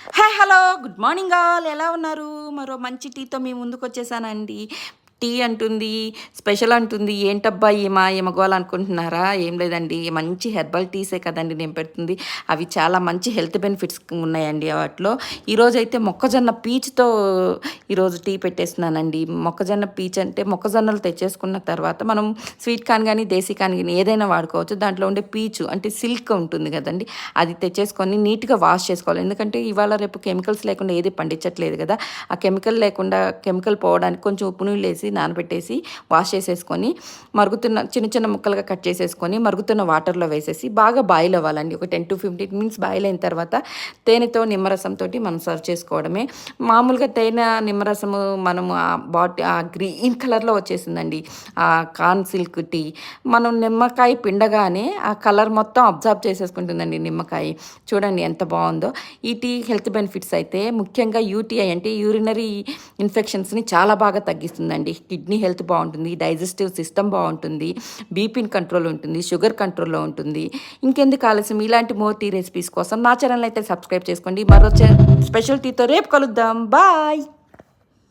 Hi hello good morning all ఎలా ఉన్నారు? మరో మంచి టీతో మీ ముందుకొచ్చేసానండి. టీ అంటుంది, స్పెషల్ అంటుంది. ఏంటబ్బా ఈమె గోల అనుకుంటున్నారా? ఏం లేదండి. మంచి హెర్బల్ టీసే కదండీ నేను పెడుతుంది. అవి చాలా మంచి హెల్త్ బెనిఫిట్స్ ఉన్నాయండి వాటిలో. ఈరోజైతే మొక్కజొన్న పీచుతో ఈరోజు టీ పెట్టేస్తున్నానండి. మొక్కజొన్న పీచు అంటే మొక్కజొన్నలు తెచ్చేసుకున్న తర్వాత మనం స్వీట్ కార్న్ గానీ, దేశీ కార్న్ గానీ ఏదైనా వాడుకోవచ్చు. దాంట్లో ఉండే పీచు అంటే సిల్క్ ఉంటుంది కదండీ! అది తెచ్చేసుకొని నీట్‌గా వాష్ చేసుకోవాలి. ఎందుకంటే ఇవాళ రేపు కెమికల్స్ లేకుండా ఏది పండించట్లేదు కదా! ఆ కెమికల్ పోవడానికి కొంచెం ఉప్పు నీళ్ళేసి నానబెట్టేసి వాష్ చేసేసుకొని మరుగుతున్న చిన్న చిన్న ముక్కలుగా కట్ చేసేసుకొని మరుగుతున్న వాటర్‌లో వేసేసి బాగా బాయిల్ అవ్వాలండి. ఒక 10-15 మినిట్స్ బాయిల్ అయిన తర్వాత తేనెతో, నిమ్మరసంతోటి మనం సర్వ్ చేసుకోవడమే. మామూలుగా తేనె, నిమ్మరసము మనము ఆ గ్రీన్ కలర్‌లో వచ్చేసిందండి. Corn silk tea. మనం నిమ్మకాయ పిండగానే ఆ కలర్ మొత్తం అబ్జర్వ్ చేసేసుకుంటుందండి నిమ్మకాయ. చూడండి ఎంత బావుందో. ఈ టీ హెల్త్ బెనిఫిట్స్ అయితే ముఖ్యంగా యూటీఐ అంటే యూరినరీ ఇన్ఫెక్షన్స్‌ని చాలా బాగా తగ్గిస్తుందండి. కిడ్నీ హెల్త్ బావుంటుంది, డైజెస్టివ్ సిస్టమ్ బావుంటుంది, బీపీని కంట్రోల్ ఉంటుంది, షుగర్ కంట్రోల్‌లో ఉంటుంది. ఇంకెందుకు ఆలస్యం ఇలాంటి మోర్ టీ రెసిపీస్ కోసం నా ఛానెల్ అయితే సబ్స్క్రైబ్ చేసుకోండి. మరో స్పెషల్ టీతో రేపు కలుద్దాం. బాయ్.